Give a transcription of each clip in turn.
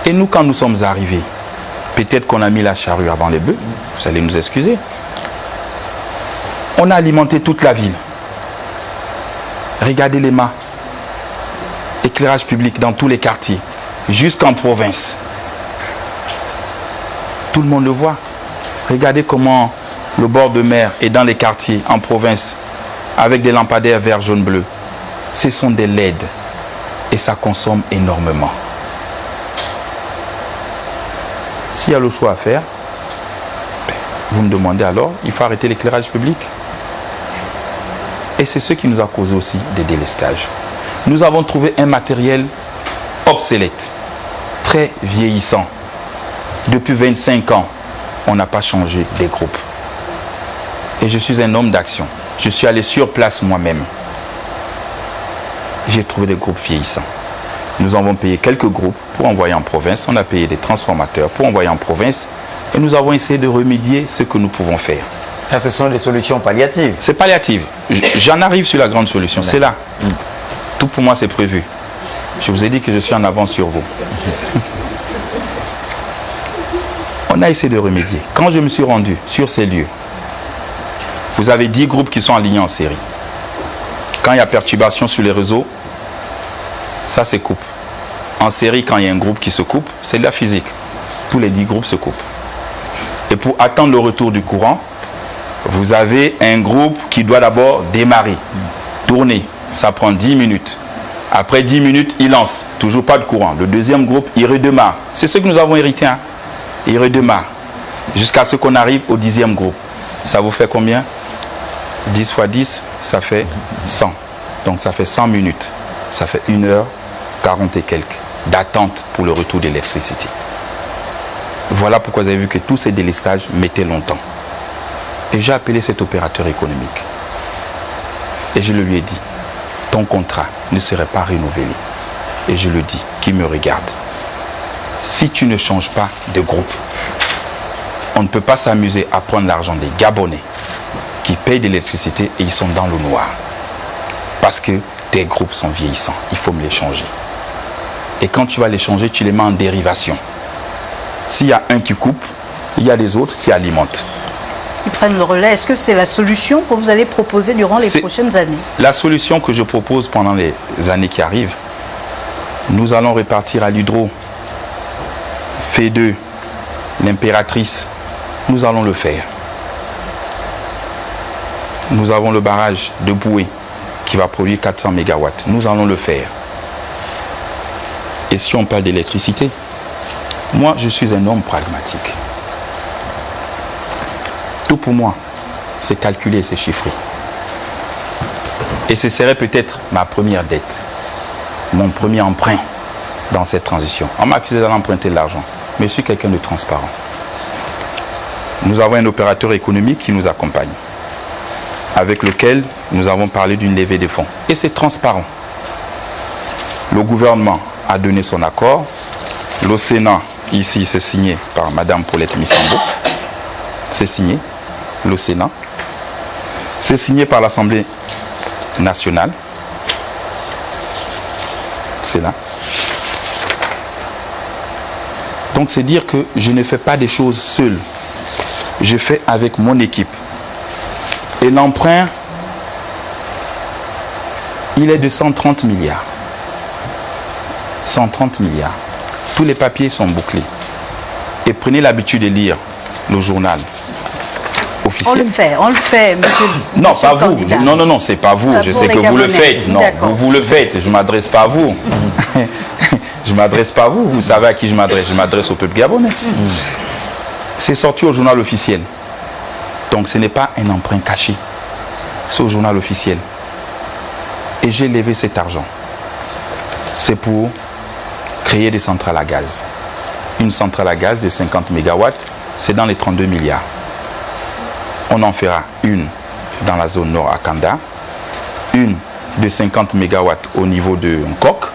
Et nous, quand nous sommes arrivés, peut-être qu'on a mis la charrue avant les bœufs, vous allez nous excuser. On a alimenté toute la ville. Regardez les mâts. Éclairage public dans tous les quartiers, jusqu'en province. Tout le monde le voit. Regardez comment le bord de mer est dans les quartiers, en province, avec des lampadaires vert, jaune, bleu. Ce sont des LED et ça consomme énormément. S'il y a le choix à faire, vous me demandez alors, il faut arrêter l'éclairage public. Et c'est ce qui nous a causé aussi des délestages. Nous avons trouvé un matériel obsolète, très vieillissant. Depuis 25 ans, on n'a pas changé des groupes. Et je suis un homme d'action. Je suis allé sur place moi-même. J'ai trouvé des groupes vieillissants. Nous avons payé quelques groupes pour envoyer en province. On a payé des transformateurs pour envoyer en province. Et nous avons essayé de remédier ce que nous pouvons faire. Ça, ce sont des solutions palliatives. C'est palliative. J'en arrive sur la grande solution. C'est là. Tout pour moi, c'est prévu. Je vous ai dit que je suis en avance sur vous. On a essayé de remédier. Quand je me suis rendu sur ces lieux, vous avez 10 groupes qui sont alignés en série. Quand il y a perturbation sur les réseaux, ça se coupe. En série, quand il y a un groupe qui se coupe, c'est de la physique. Tous les 10 groupes se coupent. Et pour attendre le retour du courant, vous avez un groupe qui doit d'abord démarrer, tourner. Ça prend 10 minutes. Après 10 minutes, il lance. Toujours pas de courant. Le deuxième groupe, il redémarre. C'est ce que nous avons hérité. Hein? Il redémarre. Jusqu'à ce qu'on arrive au 10e groupe. Ça vous fait combien? 10 fois 10, ça fait 100. Donc ça fait 100 minutes. Ça fait 1h40 et quelques d'attente pour le retour d'électricité. Voilà pourquoi vous avez vu que tous ces délestages mettaient longtemps. Et j'ai appelé cet opérateur économique. Et je le lui ai dit, ton contrat ne serait pas renouvelé. Et je le dis, qui me regarde. Si tu ne changes pas de groupe, on ne peut pas s'amuser à prendre l'argent des Gabonais qui payent de l'électricité et ils sont dans le noir. Parce que tes groupes sont vieillissants. Il faut me les changer. Et quand tu vas les changer, tu les mets en dérivation. S'il y a un qui coupe, il y a des autres qui alimentent. Qui prennent le relais. Est-ce que c'est la solution que vous allez proposer durant les prochaines années? La solution que je propose pendant les années qui arrivent, nous allons répartir à l'hydro, F2, l'impératrice, nous allons le faire. Nous avons le barrage de Boué qui va produire 400 MW. Nous allons le faire. Et si on parle d'électricité, moi je suis un homme pragmatique. Tout pour moi, c'est calculer, c'est chiffrer. Et ce serait peut-être ma première dette, mon premier emprunt dans cette transition. On m'a accusé d'aller emprunter de l'argent, mais je suis quelqu'un de transparent. Nous avons un opérateur économique qui nous accompagne, avec lequel nous avons parlé d'une levée de fonds. Et c'est transparent. Le gouvernement a donné son accord. Le Sénat, ici, c'est signé par Mme Paulette Missambo. C'est signé. Le Sénat. C'est signé par l'Assemblée nationale. C'est là. Donc c'est dire que je ne fais pas des choses seul. Je fais avec mon équipe. Et l'emprunt, il est de 130 milliards. 130 milliards. Tous les papiers sont bouclés. Et prenez l'habitude de lire le journal officiel. On le fait, monsieur. Non, monsieur pas vous. candidat. Non, c'est pas vous. Je sais que vous le faites. Non, vous le faites. Je ne m'adresse pas à vous. Je ne m'adresse pas à vous. Vous savez à qui je m'adresse. Je m'adresse au peuple gabonais. C'est sorti au journal officiel. Donc ce n'est pas un emprunt caché. C'est au journal officiel. Et j'ai levé cet argent. C'est pour créer des centrales à gaz. Une centrale à gaz de 50 MW, c'est dans les 32 milliards. On en fera une dans la zone nord à Kanda, une de 50 MW au niveau de Nkok,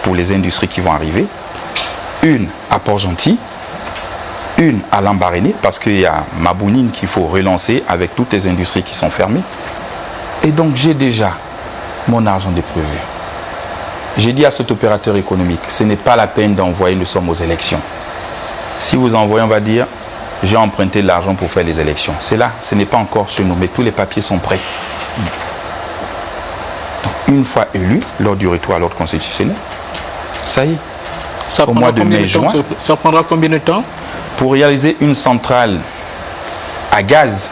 pour les industries qui vont arriver, une à Port-Gentil, une à Lambaréné, parce qu'il y a Mabounine qu'il faut relancer avec toutes les industries qui sont fermées. Et donc j'ai déjà mon argent de prévu. J'ai dit à cet opérateur économique, ce n'est pas la peine d'envoyer, nous sommes aux élections. Si vous envoyez, on va dire, j'ai emprunté de l'argent pour faire les élections. C'est là, ce n'est pas encore chez nous, mais tous les papiers sont prêts. Donc, une fois élu, lors du retour à l'ordre constitutionnel, ça y est, Ça au mois de combien mai, temps, juin, ça prendra combien de temps? pour réaliser une centrale à gaz,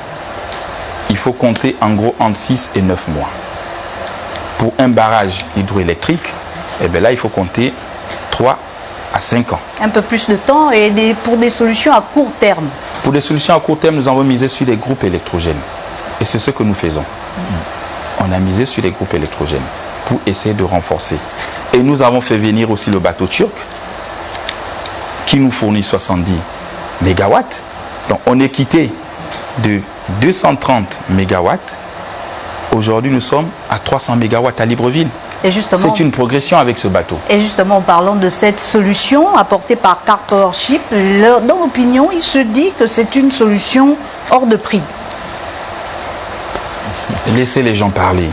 il faut compter en gros entre 6 et 9 mois. Pour un barrage hydroélectrique, eh bien là, il faut compter 3 à 5 ans. Un peu plus de temps et pour des solutions à court terme. Pour des solutions à court terme, nous avons misé sur des groupes électrogènes. Et c'est ce que nous faisons. On a misé sur les groupes électrogènes pour essayer de renforcer. Et nous avons fait venir aussi le bateau turc qui nous fournit 70 mégawatts. Donc on est quitté de 230 mégawatts. Aujourd'hui, nous sommes à 300 mégawatts à Libreville. Et justement, C'est une progression avec ce bateau. et justement, en parlant de cette solution apportée par Car Powership, dans l'opinion, il se dit que c'est une solution hors de prix. Laissez les gens parler.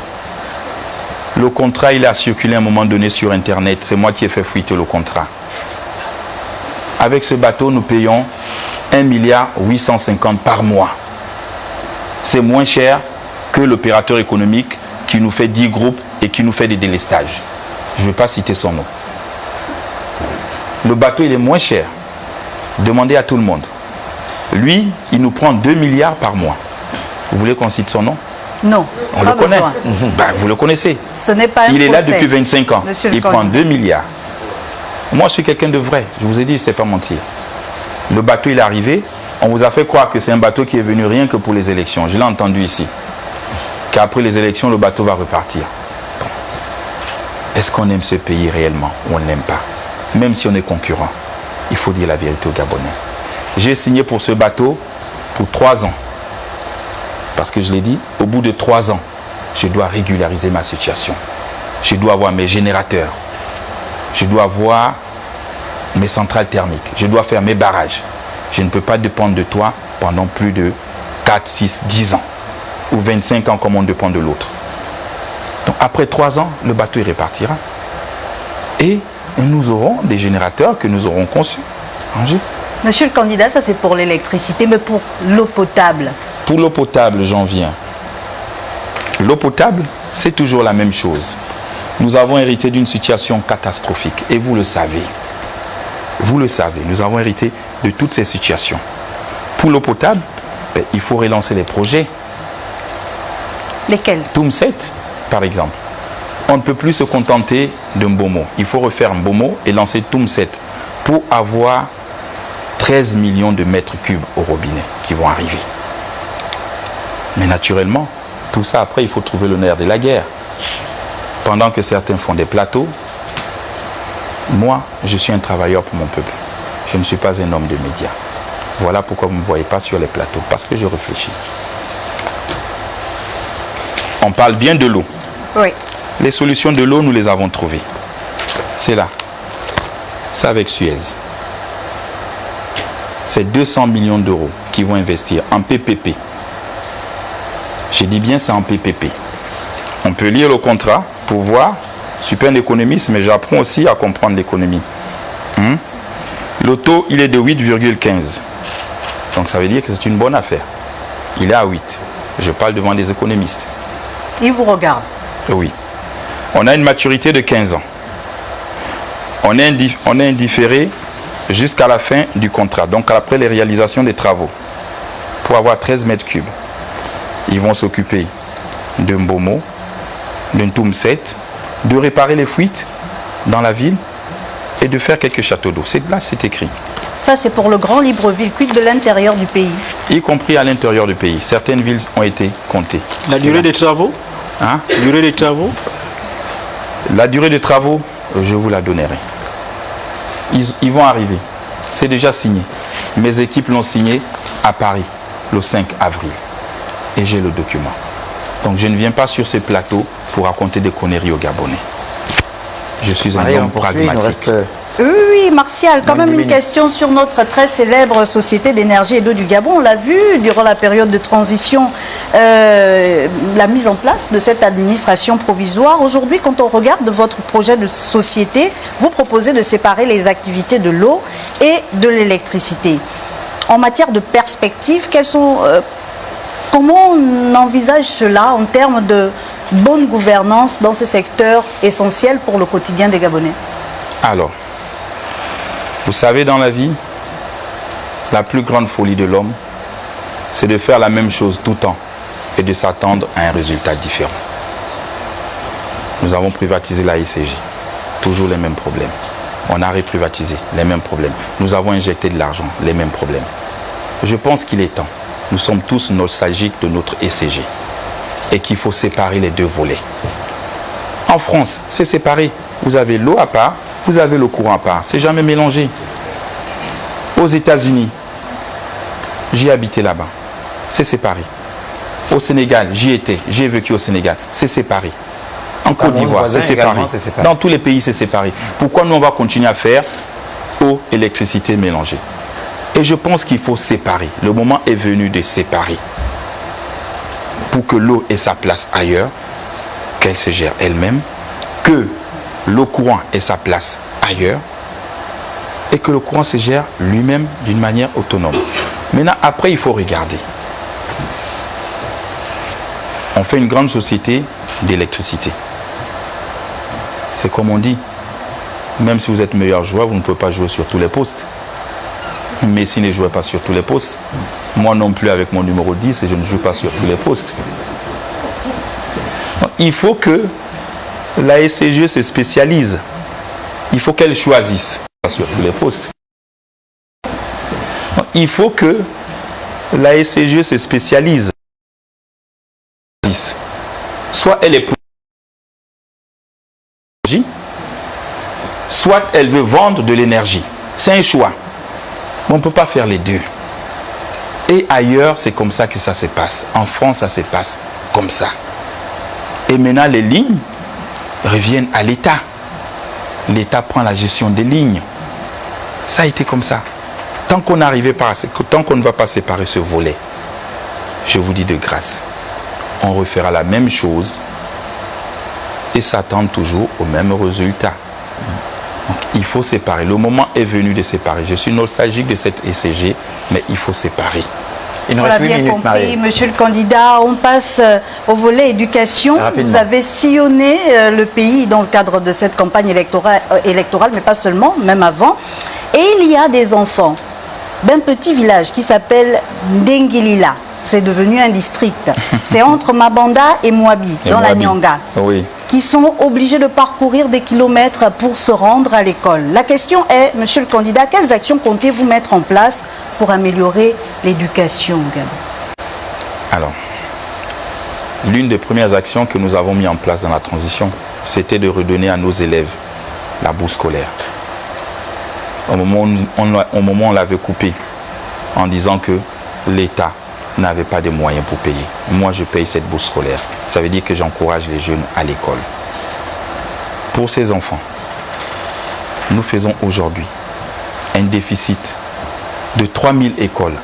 Le contrat, il a circulé à un moment donné sur Internet. C'est moi qui ai fait fuiter le contrat. Avec ce bateau, nous payons 1,850 milliard par mois. C'est moins cher que l'opérateur économique qui nous fait 10 groupes et qui nous fait des délestages. Je ne vais pas citer son nom. Le bateau, il est moins cher. Demandez à tout le monde. Lui, il nous prend 2 milliards par mois. Vous voulez qu'on cite son nom? Non, On pas le connaît. besoin. Ben, vous le connaissez. Ce n'est pas un Il est là procès, depuis 25 ans. monsieur le Il prend candidat. 2 milliards. Moi, je suis quelqu'un de vrai. Je vous ai dit, je ne sais pas mentir. Le bateau, il est arrivé. On vous a fait croire que c'est un bateau qui est venu rien que pour les élections. Je l'ai entendu ici. Qu'après les élections, le bateau va repartir. Bon. Est-ce qu'on aime ce pays réellement ou on ne l'aime pas? Même si on est concurrent, il faut dire la vérité aux Gabonais. J'ai signé pour ce bateau pour 3 ans. Parce que je l'ai dit, au bout de 3 ans, je dois régulariser ma situation. Je dois avoir mes générateurs. Je dois avoir mes centrales thermiques. Je dois faire mes barrages. Je ne peux pas dépendre de toi pendant plus de 4, 6, 10 ans. Ou 25 ans comme on dépend de l'autre. Donc après 3 ans, le bateau il repartira. Et nous aurons des générateurs que nous aurons conçus. Angers. Monsieur le candidat, ça c'est pour l'électricité, mais pour l'eau potable. Pour l'eau potable, j'en viens. L'eau potable, c'est toujours la même chose. Nous avons hérité d'une situation catastrophique. Et vous le savez. Vous le savez. Nous avons hérité de toutes ces situations. Pour l'eau potable, ben, il faut relancer les projets. Lesquels? Toumset, par exemple. On ne peut plus se contenter de Mbomo. Il faut refaire Mbomo et lancer Toumset pour avoir 13 millions de mètres cubes au robinet qui vont arriver. Mais naturellement, tout ça, après, il faut trouver le nerf de la guerre. Pendant que certains font des plateaux, moi, je suis un travailleur pour mon peuple. Je ne suis pas un homme de médias. Voilà pourquoi vous ne me voyez pas sur les plateaux, parce que je réfléchis. On parle bien de l'eau. Oui. Les solutions de l'eau, nous les avons trouvées. C'est là. C'est avec Suez. C'est 200 millions d'euros qui vont investir en PPP. Je dis bien c'est en PPP. On peut lire le contrat pour voir. Je suis pas un économiste, mais j'apprends aussi à comprendre l'économie. Le taux, il est de 8,15. Donc ça veut dire que c'est une bonne affaire. Il est à 8. Je parle devant des économistes. Il vous regarde. Oui. On a une maturité de 15 ans. On est indifféré jusqu'à la fin du contrat, donc après les réalisations des travaux, pour avoir 13 mètres cubes. Ils vont s'occuper de Mbomo, de Toumset, de réparer les fuites dans la ville et de faire quelques châteaux d'eau. C'est là, c'est écrit. Ça, c'est pour le Grand Libreville, quid de l'intérieur du pays. Y compris à l'intérieur du pays. Certaines villes ont été comptées. La durée des travaux? Hein? Durée des travaux? La durée des travaux, je vous la donnerai. Ils vont arriver. C'est déjà signé. Mes équipes l'ont signé à Paris, le 5 avril. Et j'ai le document. Donc je ne viens pas sur ces plateaux pour raconter des conneries aux Gabonais. Je suis un Allez, on homme poursuit, il nous pragmatique. reste Oui, Martial, quand Dans même 10 une minutes. question sur notre très célèbre Société d'énergie et d'eau du Gabon. On l'a vu durant la période de transition, la mise en place de cette administration provisoire. Aujourd'hui, quand on regarde votre projet de société, vous proposez de séparer les activités de l'eau et de l'électricité. En matière de perspective, comment on envisage cela en termes de bonne gouvernance dans ce secteur essentiel pour le quotidien des Gabonais? Alors, vous savez, dans la vie, la plus grande folie de l'homme, c'est de faire la même chose tout le temps et de s'attendre à un résultat différent. Nous avons privatisé la SCJ, toujours les mêmes problèmes. On a reprivatisé, les mêmes problèmes. Nous avons injecté de l'argent, les mêmes problèmes. Je pense qu'il est temps. Nous sommes tous nostalgiques de notre SCJ et qu'il faut séparer les deux volets. En France, c'est séparé. Vous avez l'eau à part, vous avez le courant à part. C'est jamais mélangé. Aux États-Unis, j'ai habité là-bas. C'est séparé. Au Sénégal, j'y étais. J'ai vécu au Sénégal. C'est séparé. En Côte d'Ivoire, c'est séparé. Dans tous les pays, c'est séparé. Pourquoi nous, on va continuer à faire eau, électricité mélangée? Et je pense qu'il faut séparer. Le moment est venu de séparer. Pour que l'eau ait sa place ailleurs, qu'elle se gère elle-même, que l'eau courant ait sa place ailleurs, et que le courant se gère lui-même d'une manière autonome. Maintenant, après, il faut regarder. On fait une grande société d'électricité. C'est comme on dit, même si vous êtes meilleur joueur, vous ne pouvez pas jouer sur tous les postes. Messi ne jouait pas sur tous les postes. Moi non plus avec mon numéro 10, et je ne joue pas sur tous les postes. Donc, il faut que la SCG se spécialise. Il faut qu'elle choisisse sur tous les postes. Donc, il faut que la SCG se spécialise. Soit elle est pour l'énergie, soit elle veut vendre de l'énergie. C'est un choix. Mais on ne peut pas faire les deux. Et ailleurs, c'est comme ça que ça se passe. En France, ça se passe comme ça. Et maintenant, les lignes reviennent à l'État. L'État prend la gestion des lignes. Ça a été comme ça. Tant qu'on ne va pas séparer ce volet, je vous dis de grâce, on refera la même chose et s'attendre toujours au même résultat. Donc, il faut séparer. Le moment est venu de séparer. Je suis nostalgique de cette SCG, mais il faut séparer. Il nous On reste l'a 8 bien minutes, compris, Marie. monsieur le candidat. On passe au volet éducation. Rapidement. Vous avez sillonné le pays dans le cadre de cette campagne électorale, mais pas seulement, même avant. Et il y a des enfants d'un petit village qui s'appelle Ndengilila. C'est devenu un district. C'est entre Mabanda et Moabi, dans la Nyanga. Oui. Qui sont obligés de parcourir des kilomètres pour se rendre à l'école. La question est, monsieur le candidat, quelles actions comptez-vous mettre en place pour améliorer l'éducation au Gabon? Alors, l'une des premières actions que nous avons mis en place dans la transition, c'était de redonner à nos élèves la bourse scolaire. Au moment où on l'avait coupé, en disant que l'État n'avait pas de moyens pour payer. Moi, je paye cette bourse scolaire. Ça veut dire que j'encourage les jeunes à l'école. Pour ces enfants, nous faisons aujourd'hui un déficit de 3000 écoles,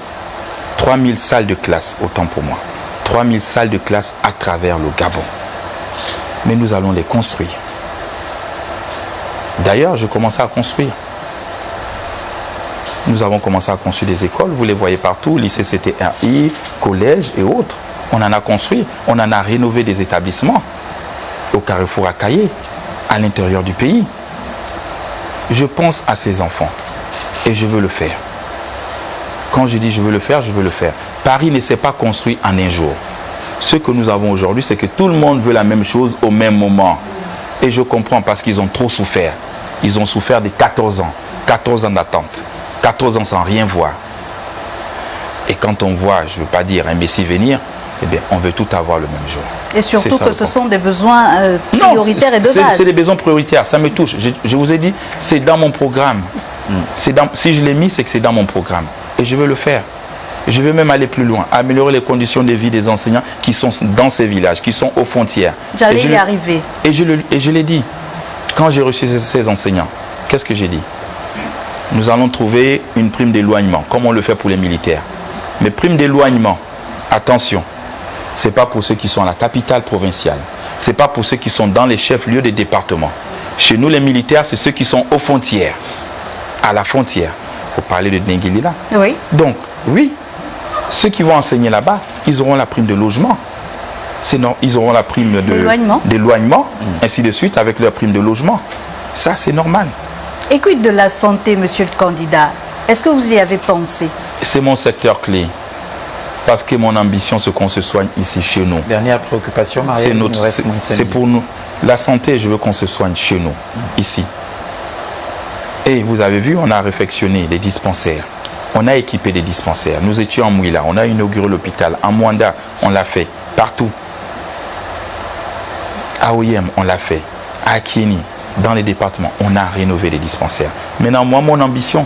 3000 salles de classe, autant pour moi, 3000 salles de classe à travers le Gabon. Mais nous allons les construire. D'ailleurs, je commençais à construire. Nous avons commencé à construire des écoles, vous les voyez partout, lycée CTRI, collège et autres. On en a construit, on en a rénové des établissements au Carrefour à Kaye, à l'intérieur du pays. Je pense à ces enfants et je veux le faire. Quand je dis je veux le faire, je veux le faire. Paris ne s'est pas construit en un jour. Ce que nous avons aujourd'hui, c'est que tout le monde veut la même chose au même moment. Et je comprends parce qu'ils ont trop souffert. Ils ont souffert de 14 ans d'attente. 14 ans sans rien voir. Et quand on voit, je ne veux pas dire un Messie venir, eh bien, on veut tout avoir le même jour. Et surtout que ce sont des besoins prioritaires et de base. C'est des besoins prioritaires, ça me touche. Je vous ai dit, c'est dans mon programme. Si je l'ai mis, c'est que c'est dans mon programme. Et je veux le faire. Je veux même aller plus loin, améliorer les conditions de vie des enseignants qui sont dans ces villages, qui sont aux frontières. J'allais y arriver. Et je l'ai dit, quand j'ai reçu ces enseignants, qu'est-ce que j'ai dit? nous allons trouver une prime d'éloignement, comme on le fait pour les militaires. Mais prime d'éloignement, attention, ce n'est pas pour ceux qui sont à la capitale provinciale. Ce n'est pas pour ceux qui sont dans les chefs-lieux des départements. Chez nous, les militaires, c'est ceux qui sont aux frontières, à la frontière. Vous parlez de Denguili là. Oui. Donc, oui, ceux qui vont enseigner là-bas, ils auront la prime de logement. Ils auront la prime d'éloignement, ainsi de suite, avec leur prime de logement. Ça, c'est normal. Et quid de la santé, monsieur le candidat? Est-ce que vous y avez pensé? C'est mon secteur clé. Parce que mon ambition, c'est qu'on se soigne ici, chez nous. Dernière préoccupation, Marielle. C'est pour nous. La santé, je veux qu'on se soigne chez nous, ici. Et vous avez vu, on a réfectionné les dispensaires. On a équipé des dispensaires. Nous étions en Mouila, on a inauguré l'hôpital. En Mwanda, on l'a fait. Partout. À Oyem, on l'a fait. À Akieni, dans les départements, on a rénové les dispensaires. Maintenant, moi, mon ambition,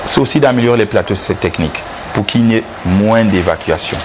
c'est aussi d'améliorer les plateaux techniques pour qu'il y ait moins d'évacuation.